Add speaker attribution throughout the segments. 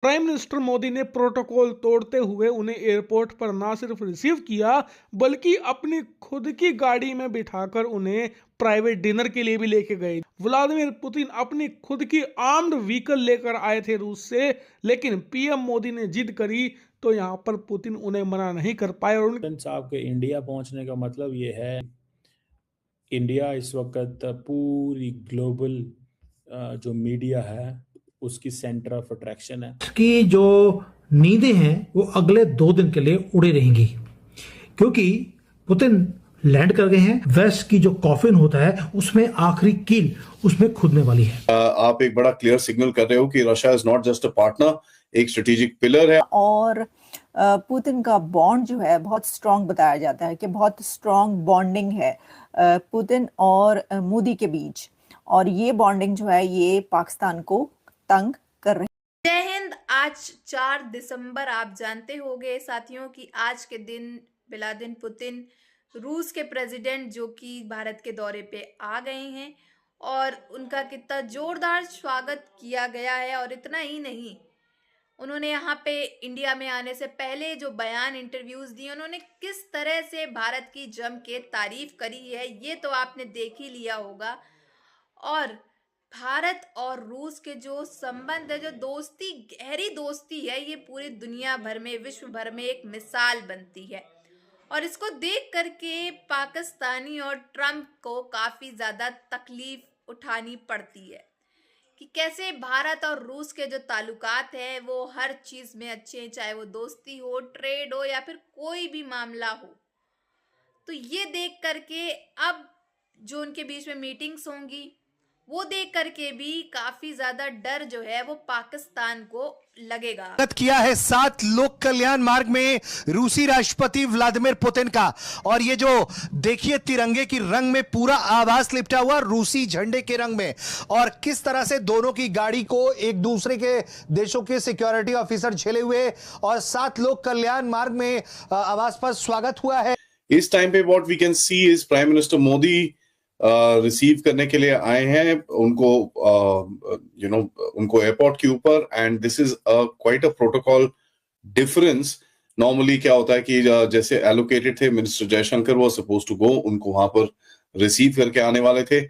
Speaker 1: Prime minister Modi ने protocol तोड़ते हुए उन्हें एयरपोर्ट पर ना सिर्फ रिसीव किया बल्कि अपनी खुद की गाड़ी में बिठाकर उन्हें प्राइवेट डिनर के लिए भी लेके गए। व्लादिमीर पुतिन अपनी खुद की आर्म्ड व्हीकल लेकर आए थे रूस से, लेकिन पीएम मोदी ने जिद करी तो यहाँ पर पुतिन उन्हें मना नहीं कर पाए और
Speaker 2: पुतिन साहब के इंडिया पहुंचने का मतलब ये है, इंडिया इस वक्त पूरी ग्लोबल जो मीडिया है उसकी सेंटर ऑफ अट्रैक्शन है।
Speaker 3: की जो नींदें हैं वो अगले 2 दिन के लिए उड़ी रहेंगी, क्योंकि पुतिन लैंड कर गए हैं। वेस्ट की जो कॉफिन होता है उसमें आखिरी कील उसमें खुदने वाली है।
Speaker 4: आप एक बड़ा क्लियर सिग्नल कर रहे हो कि Russia is not just a partner, एक स्ट्रेटेजिक पिलर है।
Speaker 5: और पुतिन का बॉन्ड जो है बहुत स्ट्रांग बताया जाता है कि बहुत स्ट्रांग बॉन्डिंग है पुतिन और मोदी के बीच, और ये बॉन्डिंग जो है ये पाकिस्तान को तंग कर रही है।
Speaker 6: जय हिंद। आज 4 दिसंबर आप जानते होंगे साथियों कि आज के दिन व्लादिमीर पुतिन रूस के प्रेसिडेंट जो कि भारत के दौरे पे आ गए हैं और उनका कितना जोरदार स्वागत किया गया है। और इतना ही नहीं, उन्होंने यहाँ पे इंडिया में आने से पहले जो बयान इंटरव्यूज दिए, उन्होंने किस तरह से भारत की जम के तारीफ करी है ये तो आपने देख ही लिया होगा। और भारत और रूस के जो संबंध है, जो दोस्ती, गहरी दोस्ती है, ये पूरी दुनिया भर में, विश्व भर में एक मिसाल बनती है। और इसको देख करके पाकिस्तानी और ट्रम्प को काफी ज्यादा तकलीफ उठानी पड़ती है कि कैसे भारत और रूस के जो ताल्लुकात हैं वो हर चीज में अच्छे हैं, चाहे वो दोस्ती हो, ट्रेड हो या फिर कोई भी मामला हो। तो ये देख करके अब जो उनके बीच में मीटिंग्स होंगी वो देख करके भी काफी ज्यादा डर जो है वो पाकिस्तान को लगेगा।
Speaker 7: किया है 7 लोक कल्याण मार्ग में रूसी राष्ट्रपति व्लादिमीर पुतिन का, और ये जो देखिए तिरंगे की रंग में पूरा आभास लिपटा हुआ रूसी झंडे के रंग में, और किस तरह से दोनों की गाड़ी को एक दूसरे के देशों के सिक्योरिटी ऑफिसर झेले हुए और 7 लोक कल्याण मार्ग में आवास पर स्वागत हुआ है।
Speaker 4: इस टाइम पे what we can see is prime minister Modi receive करने के लिए आए हैं उनको उनको एयरपोर्ट के ऊपर, and this is quite a protocol difference. Normally क्या होता है कि जैसे एलोकेटेड थे, मिनिस्टर जयशंकर वो सपोज टू गो, उनको वहां पर रिसीव करके आने वाले थे।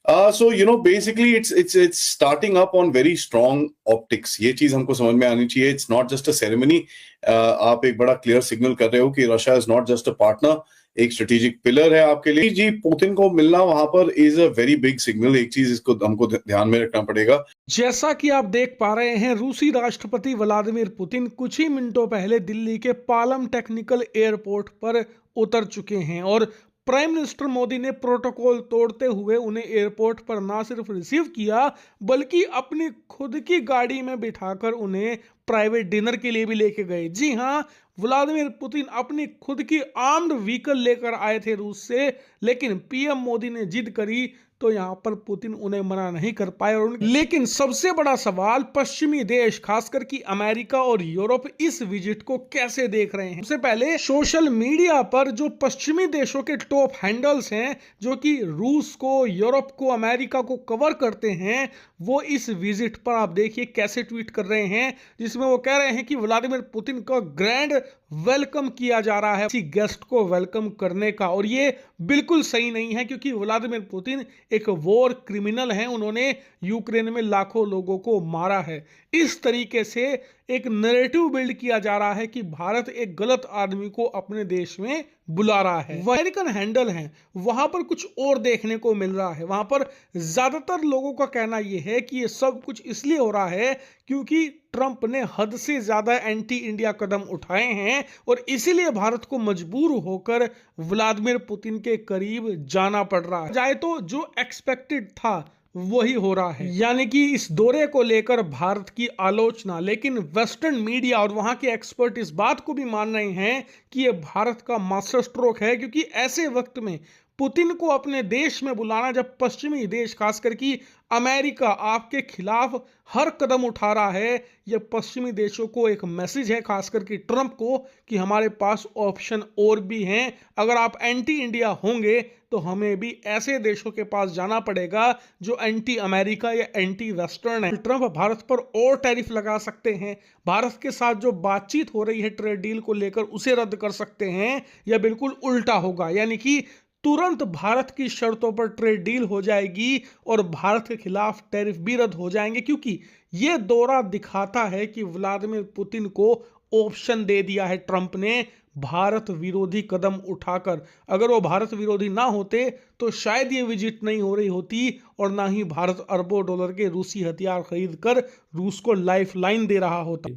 Speaker 4: So basically it's starting up on very strong optics. ये चीज हमको समझ में आनी चाहिए। It's not just a ceremony. आप एक बड़ा क्लियर सिग्नल कर रहे हो कि Russia is not just a partner, एक स्ट्रेटेजिक पिलर है आपके लिए। जी, पुतिन को मिलना वहां पर is a very big signal. एक चीज इसको हमको ध्यान में रखना पड़ेगा।
Speaker 1: जैसा कि आप देख पा रहे हैं, रूसी राष्ट्रपति व्लादिमीर पुतिन कुछ ही मिनटों पहले दिल्ली के पालम टेक्निकल एयरपोर्ट पर उतर चुके हैं और प्राइम मिनिस्टर मोदी ने प्रोटोकॉल तोड़ते हुए उन्हें एयरपोर्ट पर ना सिर्फ रिसीव किया बल्कि अपनी खुद की गाड़ी में बिठाकर उन्हें प्राइवेट डिनर के लिए भी लेके गए। जी हाँ, व्लादिमीर पुतिन अपनी खुद की आर्म्ड व्हीकल लेकर आए थे रूस से, लेकिन पीएम मोदी ने जिद करी तो यहाँ पर पुतिन उन्हें मना नहीं कर पाए। और लेकिन सबसे बड़ा सवाल, पश्चिमी देश खासकर कि अमेरिका और यूरोप इस विजिट को कैसे देख रहे हैं। सबसे पहले सोशल मीडिया पर जो पश्चिमी देशों के टॉप हैंडल्स हैं जो कि रूस को, यूरोप को, अमेरिका को कवर करते हैं, वो इस विजिट पर आप देखिए कैसे ट्वीट कर रहे हैं, जिसमें वो कह रहे हैं कि व्लादिमीर पुतिन का ग्रैंड वेलकम किया जा रहा है किसी गेस्ट को वेलकम करने का। और ये बिल्कुल सही नहीं है क्योंकि व्लादिमीर पुतिन एक वॉर क्रिमिनल हैं। उन्होंने यूक्रेन में लाखों लोगों को मारा है। इस तरीके से एक नैरेटिव बिल्ड किया जा रहा है कि भारत एक गलत आदमी को अपने देश में बुला रहा है। अमेरिकन हैंडल हैं, वहां पर कुछ और देखने को मिल रहा है। वहां पर ज्यादातर लोगों का कहना यह है कि ये सब कुछ इसलिए हो रहा है क्योंकि ट्रंप ने हद से ज्यादा एंटी इंडिया कदम उठाए हैं और इसीलिए भारत को मजबूर होकर व्लादिमीर पुतिन के करीब जाना पड़ रहा है। जाए तो जो एक्सपेक्टेड था वही हो रहा है, यानी कि इस दौरे को लेकर भारत की आलोचना। लेकिन वेस्टर्न मीडिया और वहां के एक्सपर्ट इस बात को भी मान रहे हैं कि यह भारत का मास्टर स्ट्रोक है, क्योंकि ऐसे वक्त में पुतिन को अपने देश में बुलाना, जब पश्चिमी देश खासकर कि अमेरिका आपके खिलाफ हर कदम उठा रहा है, यह पश्चिमी देशों को एक मैसेज है, खासकर कि ट्रंप को, कि हमारे पास ऑप्शन और भी हैं। अगर आप एंटी इंडिया होंगे तो हमें भी ऐसे देशों के पास जाना पड़ेगा जो एंटी अमेरिका या एंटी वेस्टर्न है। ट्रंप भारत पर और टैरिफ लगा सकते हैं, भारत के साथ जो बातचीत हो रही है ट्रेड डील को लेकर उसे रद्द कर सकते हैं, या बिल्कुल उल्टा होगा, यानी कि तुरंत भारत की शर्तों पर ट्रेड डील हो जाएगी और भारत के खिलाफ टैरिफ भी रद्द हो जाएंगे, क्योंकि यह दौरा दिखाता है कि व्लादिमीर पुतिन को ऑप्शन दे दिया है ट्रंप ने भारत विरोधी कदम उठाकर। अगर वो भारत विरोधी ना होते तो शायद ये विजिट नहीं हो रही होती और ना ही भारत अरबों डॉलर के रूसी हथियार खरीद कर रूस को लाइफ लाइन दे रहा होता।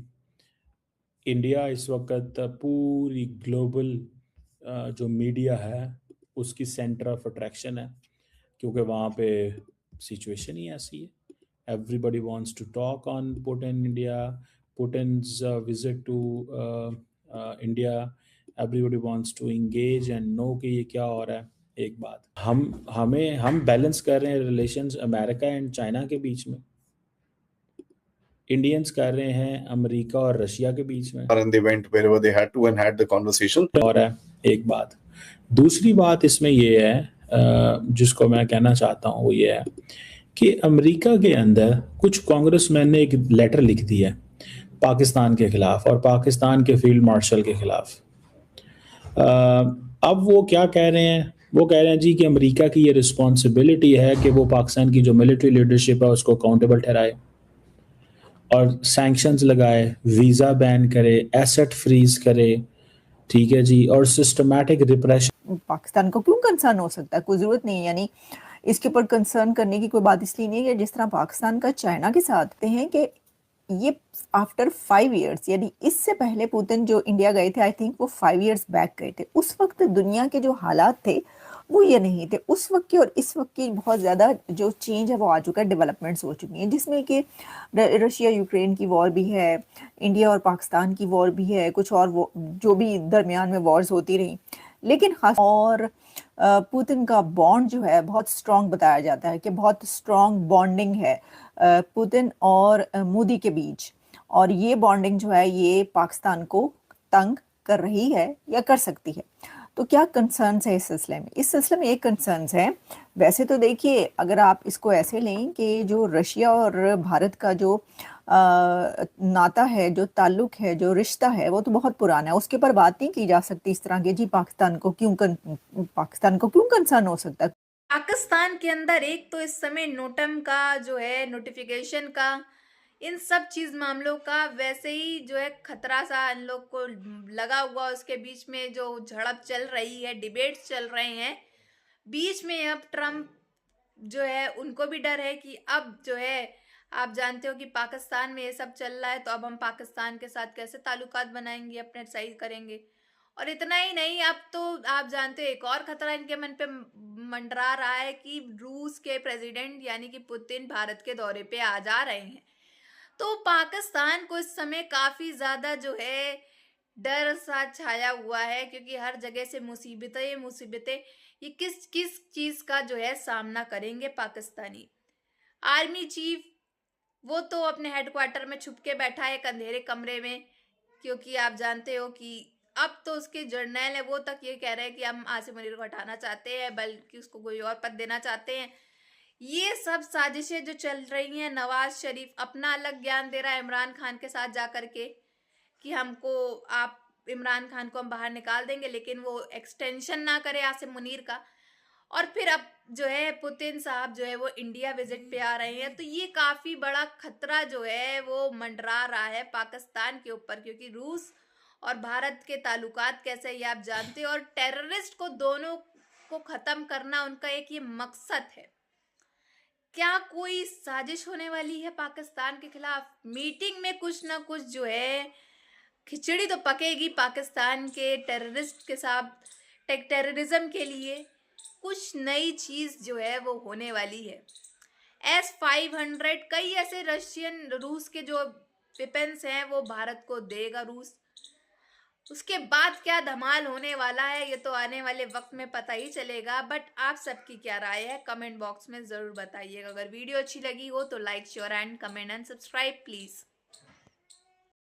Speaker 2: इंडिया इस वक्त पूरी ग्लोबल जो मीडिया है उसकी सेंटर ऑफ अट्रैक्शन है, क्योंकि वहाँ पे सिचुएशन ही ऐसी है। Everybody wants to talk on Putin India, Putin's visit to India, everybody wants to engage and know कि ये क्या हो रहा है। एक बात हम बैलेंस कर रहे हैं रिलेशंस अमेरिका एंड चाइना के बीच में, इंडियंस कर रहे हैं अमेरिका और रशिया के बीच में,
Speaker 4: and they went wherever they had to and had the conversation.
Speaker 2: और है एक बात। दूसरी बात इसमें ये है जिसको मैं कहना चाहता हूँ वो ये है कि अमेरिका के अंदर कुछ कांग्रेसमैन ने एक लेटर लिख दिया है पाकिस्तान के खिलाफ और पाकिस्तान के फील्ड मार्शल के खिलाफ। अब वो क्या कह रहे हैं, वो कह रहे हैं जी कि अमेरिका की ये रिस्पॉन्सिबिलिटी है कि वो पाकिस्तान की जो मिलिट्री लीडरशिप है उसको अकाउंटेबल ठहराए और सैंक्शंस लगाए, वीज़ा बैन करे, एसेट फ्रीज करे, ठीक है जी, और सिस्टमैटिक रिप्रेशन।
Speaker 5: पाकिस्तान को क्यों कंसर्न हो सकता है, कोई जरूरत नहीं है, यानी इसके ऊपर कंसर्न करने की कोई बात इसलिए नहीं है कि जिस तरह पाकिस्तान का चाइना के साथ हैं कि ये आफ्टर 5 इयर्स, यानी इससे पहले पुतिन जो इंडिया गए थे, आई थिंक वो 5 इयर्स बैक गए थे, उस वक्त दुनिया के जो हालात थे वो ये नहीं थे। उस वक्त की और इस वक्त की बहुत ज़्यादा जो चेंज है वो आ चुका है, डेवलपमेंट्स हो चुकी हैं, जिसमें कि रशिया यूक्रेन की वॉर भी है, इंडिया और पाकिस्तान की वॉर भी है, कुछ और वो जो भी दरमियान में वॉर्स होती रही, लेकिन खास और पुतिन का बॉन्ड जो है बहुत स्ट्रॉन्ग बताया जाता है कि बहुत स्ट्रॉन्ग बॉन्डिंग है पुतिन और मोदी के बीच, और ये बॉन्डिंग जो है ये पाकिस्तान को तंग कर रही है या कर सकती है। तो क्या कंसर्न्स है इस सिलसिले में? इस सिलसिले में एक कंसर्न्स है, वैसे तो देखिए अगर आप इसको ऐसे लें कि जो रशिया और भारत का जो नाता है, जो ताल्लुक है, जो रिश्ता है वो तो बहुत पुराना है, उसके ऊपर बात नहीं की जा सकती इस तरह की जी पाकिस्तान को क्यों कंसर्न हो सकता है।
Speaker 6: पाकिस्तान के अंदर एक तो इस समय नोटम का जो है नोटिफिकेशन का, इन सब चीज मामलों का वैसे ही जो है खतरा सा इन लोग को लगा हुआ, उसके बीच में जो झड़प चल रही है, डिबेट्स चल रहे हैं बीच में। अब ट्रम्प जो है उनको भी डर है कि अब जो है आप जानते हो कि पाकिस्तान में ये सब चल रहा है, तो अब हम पाकिस्तान के साथ कैसे ताल्लुकात बनाएंगे, अपने सही करेंगे। और इतना ही नहीं, अब तो आप जानते हो एक और खतरा इनके मन पे मंडरा रहा है कि रूस के प्रेसिडेंट यानी कि पुतिन भारत के दौरे पे आ जा रहे हैं। तो पाकिस्तान को इस समय काफी ज्यादा जो है डर सा छाया हुआ है, क्योंकि हर जगह से मुसीबतें ये किस किस चीज का जो है सामना करेंगे पाकिस्तानी। आर्मी चीफ वो तो अपने हेडक्वार्टर में छुप के बैठा है एक अंधेरे कमरे में, क्योंकि आप जानते हो कि अब तो उसके जर्नल है वो तक ये कह रहे हैं कि हम आसिम मुनीर को हटाना चाहते हैं, बल्कि उसको कोई और पद देना चाहते हैं। ये सब साजिशें जो चल रही हैं, नवाज शरीफ अपना अलग ज्ञान दे रहा है इमरान खान के साथ जा करके कि हमको आप इमरान खान को हम बाहर निकाल देंगे, लेकिन वो एक्सटेंशन ना करे आसिम मुनीर का। और फिर अब जो है पुतिन साहब जो है वो इंडिया विजिट पे आ रहे हैं, तो ये काफी बड़ा खतरा जो है वो मंडरा रहा है पाकिस्तान के ऊपर, क्योंकि रूस और भारत के ताल्लुकात कैसे ये आप जानते हो, और टेररिस्ट को दोनों को खत्म करना उनका एक ये मकसद है। क्या कोई साजिश होने वाली है पाकिस्तान के खिलाफ? मीटिंग में कुछ ना कुछ जो है खिचड़ी तो पकेगी पाकिस्तान के टेररिस्ट के साथ, टेररिज्म के लिए कुछ नई चीज जो है वो होने वाली है। S-500 कई ऐसे रूस के जो वेपन्स हैं वो भारत को देगा रूस। उसके बाद क्या धमाल होने वाला है ये तो आने वाले वक्त में पता ही चलेगा। बट आप सबकी क्या राय है कमेंट बॉक्स में जरूर बताइएगा। अगर वीडियो अच्छी लगी हो तो like share and comment and subscribe please.